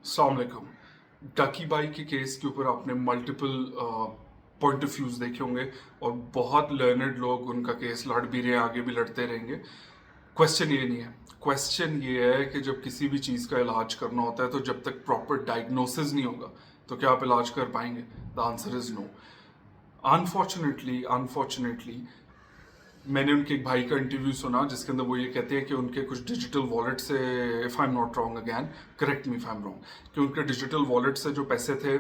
अस्सलाम वालेकुम। डकी बाई के केस के ऊपर आपने मल्टीपल पॉइंट ऑफ व्यूज देखे होंगे और बहुत लर्नड लोग उनका केस लड़ भी रहे हैं, आगे भी लड़ते रहेंगे। क्वेश्चन ये नहीं है, क्वेश्चन ये है कि जब किसी भी चीज़ का इलाज करना होता है तो जब तक प्रॉपर डायग्नोसिस नहीं होगा तो क्या आप इलाज कर पाएंगे? The answer is no. Unfortunately मैंने उनके एक भाई का इंटरव्यू सुना जिसके अंदर वो ये कहते हैं कि उनके कुछ डिजिटल वॉलेट से, if I am not wrong, again correct me if I am wrong, कि उनके डिजिटल वॉलेट से जो पैसे थे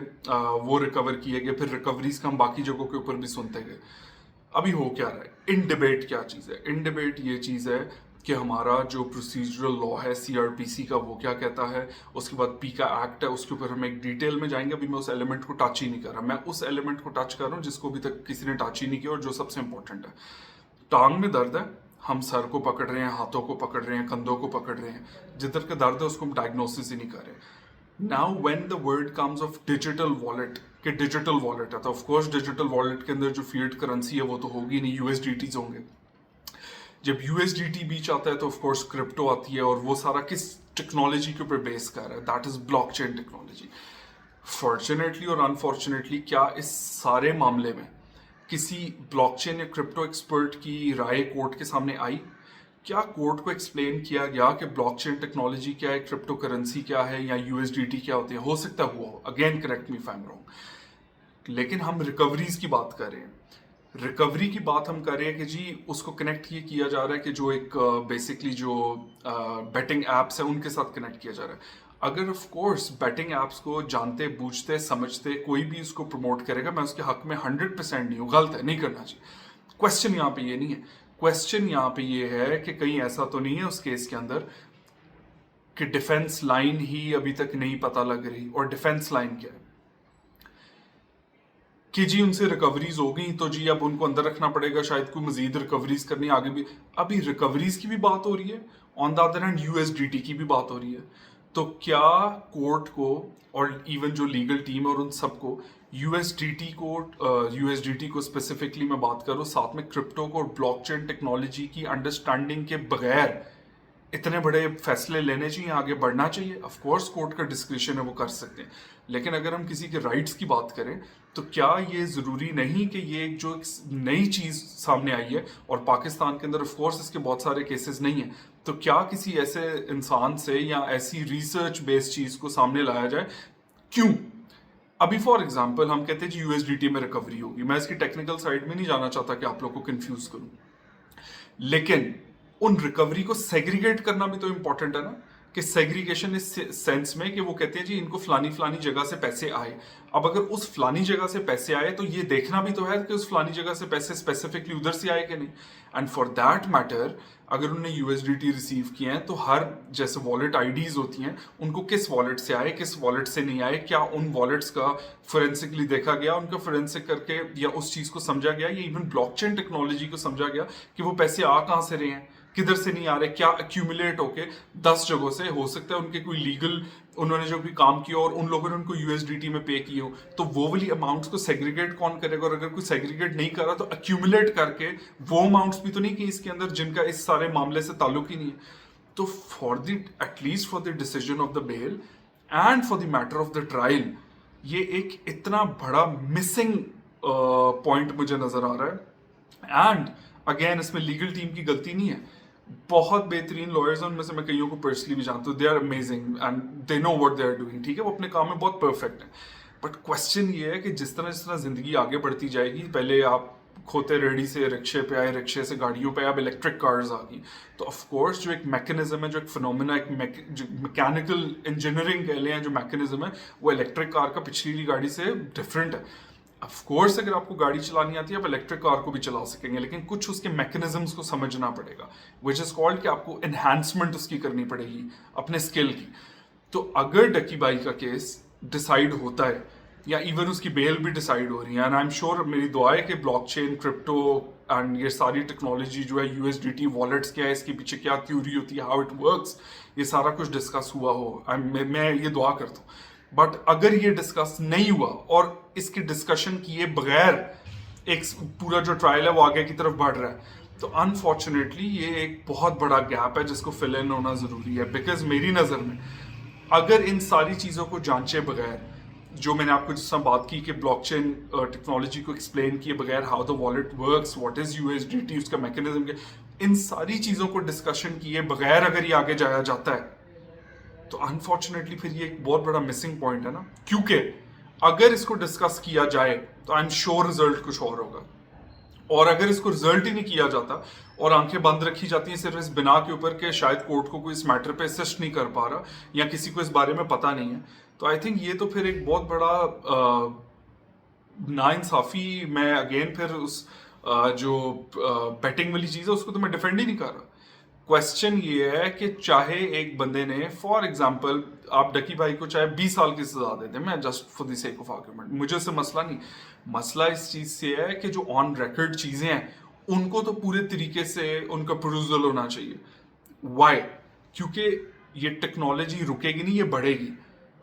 वो रिकवर किए गए। फिर रिकवरीज का हम बाकी जगहों के ऊपर भी सुनते गए। अभी हो क्या रहा है? इन डिबेट क्या चीज़ है? इन डिबेट ये चीज़ है कि हमारा जो प्रोसीजरल लॉ है सीआरपीसी का वो क्या कहता है, उसके बाद पी का एक्ट है, उसके ऊपर हम एक डिटेल में जाएंगे। अभी मैं उस एलिमेंट को टच ही नहीं कर रहा, मैं उस एलिमेंट को टच कर रहा हूँ जिसको अभी तक किसी ने टच ही नहीं किया और जो सबसे इंपॉर्टेंट है। टांग में दर्द है, हम सर को पकड़ रहे हैं, हाथों को पकड़ रहे हैं, कंधों को पकड़ रहे हैं, जिधर का दर्द है उसको हम डायग्नोसिस ही नहीं कर रहे। Now when the word comes of digital wallet, कि डिजिटल वॉलेट है तो ऑफ कोर्स डिजिटल वॉलेट के अंदर जो फिएट करेंसी है वो तो होगी नहीं, यूएसडीटीज होंगे। जब यूएसडीटी बीच आता है तो ऑफ कोर्स क्रिप्टो आती है, और वो सारा किस टेक्नोलॉजी के ऊपर बेस कर रहा है? That is blockchain technology. Fortunately और अनफॉर्चुनेटली क्या इस सारे मामले में किसी ब्लॉकचेन या क्रिप्टो एक्सपर्ट की राय कोर्ट के सामने आई? क्या कोर्ट को एक्सप्लेन किया गया कि ब्लॉकचेन टेक्नोलॉजी क्या है, क्रिप्टो करेंसी क्या है, या यूएसडीटी क्या होती है? हो सकता हुआ हो, again correct me if I am wrong. लेकिन हम रिकवरीज की बात कर रहे हैं। रिकवरी की बात हम कर रहे हैं कि जी उसको कनेक्ट ये किया जा रहा है कि जो एक बेसिकली जो बेटिंग एप्स है उनके साथ कनेक्ट किया जा रहा है। अगर ऑफ कोर्स बैटिंग एप्स को जानते बूझते समझते कोई भी उसको प्रमोट करेगा, मैं उसके हक में 100% नहीं हूँ, गलत है, नहीं करना चाहिए। क्वेश्चन यहाँ पे ये नहीं है, क्वेश्चन यहाँ पे ये है कि कहीं ऐसा तो नहीं है उस केस के अंदर कि डिफेंस लाइन ही अभी तक नहीं पता लग रही। और डिफेंस लाइन क्या है कि जी उनसे रिकवरीज हो गई तो जी अब उनको अंदर रखना पड़ेगा, शायद कोई मजीद रिकवरीज करनी आगे भी। अभी रिकवरीज की भी बात हो रही है, on the other hand USDT की भी बात हो रही है। तो क्या कोर्ट को और इवन जो लीगल टीम है और उन सबको यूएसडीटी को स्पेसिफिकली मैं बात करूँ, साथ में क्रिप्टो को और ब्लॉकचेन टेक्नोलॉजी की अंडरस्टैंडिंग के बगैर इतने बड़े फैसले लेने चाहिए, आगे बढ़ना चाहिए? ऑफ कोर्स कोर्ट का डिस्क्रिप्शन है, वो कर सकते हैं। लेकिन अगर हम किसी के राइट्स की बात करें तो क्या ये ज़रूरी नहीं कि ये एक जो एक नई चीज़ सामने आई है, और पाकिस्तान के अंदर ऑफ कोर्स इसके बहुत सारे केसेस नहीं हैं, तो क्या किसी ऐसे इंसान से या ऐसी रिसर्च बेस्ड चीज़ को सामने लाया जाए? क्यों? अभी फॉर एग्जाम्पल हम कहते हैं जी यूएसडीटी में रिकवरी होगी, मैं इसकी टेक्निकल साइड में नहीं जाना चाहता कि आप लोग को कंफ्यूज करूं, लेकिन उन रिकवरी को सेग्रीगेट करना भी तो इंपॉर्टेंट है ना, कि सेग्रीगेशन इस सेंस में कि वो कहते हैं जी इनको फलानी फलानी जगह से पैसे आए। अब अगर उस फलानी जगह से पैसे आए तो ये देखना भी तो है कि उस फलानी जगह से पैसे स्पेसिफिकली उधर से आए कि नहीं। एंड फॉर दैट मैटर अगर उन्होंने यूएसडीटी रिसीव किए हैं तो हर जैसे वॉलेट आईडीज होती हैं उनको किस वॉलेट से आए, किस वॉलेट से नहीं आए, क्या उन वॉलेट्स का फोरेंसिकली देखा गया, उनका फोरेंसिक करके या उस चीज को समझा गया, या इवन ब्लॉकचेन टेक्नोलॉजी को समझा गया कि वो पैसे आ कहाँ से रहे हैं, किधर से नहीं आ रहे, क्या एक्यूमुलेट होके 10 जगहों से हो सकता है उनके कोई लीगल उन्होंने जो भी काम किया और उन लोगों ने उनको यूएसडीटी में पे किए हो, तो वो वाली अमाउंट्स को सेग्रीगेट कौन करेगा? और अगर कोई सेग्रीगेट नहीं कर रहा तो एक्यूमुलेट करके वो अमाउंट्स भी तो नहीं कि इसके अंदर जिनका इस सारे मामले से ताल्लुक ही नहीं है। तो for the at least for the decision of the bail and for the matter of the trial, ये एक इतना बड़ा मिसिंग पॉइंट मुझे नजर आ रहा है। एंड अगेन इसमें लीगल टीम की गलती नहीं है, बहुत बेहतरीन लॉयर्स हैं, उनमें से मैं कईयों को पर्सनली भी जानता हूँ, they are amazing and they know what they are doing, ठीक है, वो अपने काम में बहुत परफेक्ट है। बट क्वेश्चन ये है कि जिस तरह जिंदगी आगे बढ़ती जाएगी, पहले आप खोते रेडी से रिक्शे पे आए, रिक्शे से गाड़ियों पे, अब इलेक्ट्रिक कार्स आ गई, तो ऑफ कोर्स जो एक मैकेनिज्म है, जो एक फिनोमेना, जो मैकेनिकल इंजीनियरिंग कह लें, जो मैकेनिज्म है वो इलेक्ट्रिक कार का पिछली गाड़ी से डिफरेंट है। ऑफ कोर्स अगर आपको गाड़ी चलानी आती है आप इलेक्ट्रिक कार को भी चला सकेंगे, लेकिन कुछ उसके मैकेनिज्म्स को समझना पड़ेगा, विच इज कॉल्ड कि आपको एनहांसमेंट उसकी करनी पड़ेगी अपने स्किल की। तो अगर डकी बाई का केस डिसाइड होता है या इवन उसकी बेल भी डिसाइड हो रही है, एंड आई एम श्योर, मेरी दुआ है कि ब्लॉकचेन, क्रिप्टो एंड ये सारी टेक्नोलॉजी जो है, यूएसडीटी वॉलेट्स क्या है, इसके पीछे क्या थ्योरी होती है, हाउ इट वर्क्स, ये सारा कुछ डिस्कस हुआ हो, मैं ये दुआ करता हूँ। बट अगर ये डिस्कस नहीं हुआ और इसके डिस्कशन किए बगैर एक पूरा जो ट्रायल है वो आगे की तरफ बढ़ रहा है, तो अनफॉर्चुनेटली ये एक बहुत बड़ा गैप है जिसको फिल इन होना जरूरी है। बिकॉज मेरी नज़र में اگر ان ساری چیزوں کو جانچے بغیر، جو میں نے آپ کو جس طرح بات کی کہ بلاک چین ٹیکنالوجی کو ایکسپلین کیے بغیر، how the wallet works, what is U S D T, اس کا میکینزم کیا، ان ساری چیزوں کو ڈسکشن کیے بغیر اگر یہ آگے جایا جاتا ہے تو انفارچونیٹلی پھر یہ ایک بہت بڑا مسنگ پوائنٹ ہے نا. کیونکہ اگر اس کو ڈسکس کیا جائے تو آئی ایم شیور رزلٹ کچھ اور ہوگا، اور اگر اس کو رزلٹ ہی نہیں کیا جاتا اور آنکھیں بند رکھی جاتی ہیں صرف اس بنا کے اوپر کہ شاید کورٹ کو کوئی اس میٹر پہ اسسٹ نہیں کر پا رہا یا کسی کو اس بارے میں پتہ نہیں ہے، تو آئی تھنک یہ تو پھر ایک بہت بڑا نا انصافی. میں اگین پھر اس جو بیٹنگ والی چیز ہے اس کو تو میں ڈیفینڈ ہی نہیں کر رہا. کوشچن یہ ہے کہ چاہے ایک بندے نے فار ایگزامپل آپ ڈکی بھائی کو چاہے 20 سال کی سزا دے دیں، میں just for the sake of argument, مجھے اس سے مسئلہ نہیں. مسئلہ اس چیز سے ہے کہ جو آن ریکارڈ چیزیں ہیں ان کو تو پورے طریقے سے ان کا پروزل ہونا چاہیے. وائی؟ کیونکہ یہ ٹیکنالوجی رکے گی نہیں، یہ بڑھے گی.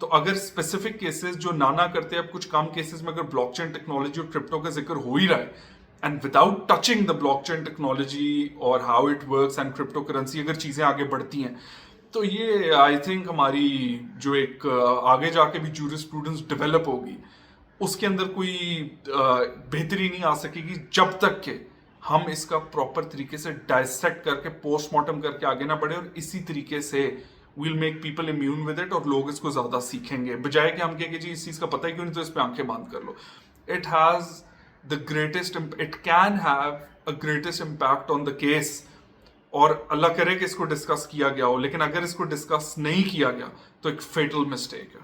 تو اگر اسپیسیفک کیسز جو نانا کرتے ہیں، اب کچھ کم کیسز میں اگر بلاک چین ٹیکنالوجی اور کرپٹو کا ذکر ہو ہی رہا ہے and without touching the block chain technology اور how it works and crypto currency, اگر چیزیں آگے بڑھتی ہیں تو یہ آئی تھنک ہماری جو ایک آگے جا کے بھی جورسپروڈنس ڈیولپ ہوگی اس کے اندر کوئی بہتری نہیں آ سکے گی جب تک کہ ہم اس کا پراپر طریقے سے ڈائسیکٹ کر کے پوسٹ مارٹم کر کے آگے نہ بڑھے. اور اسی طریقے سے we'll make people immune with it, اور لوگ اس کو زیادہ سیکھیں گے بجائے کہ ہم کہیں کہ جی اس چیز کا پتہ ہی کیوں نہیں تو اس پہ آنکھیں بند کر لو. It has the greatest, it can have a greatest impact on the case. اور اللہ کرے کہ اس کو ڈسکس کیا گیا ہو، لیکن اگر اس کو ڈسکس نہیں کیا گیا تو ایک فیٹل مسٹیک ہے.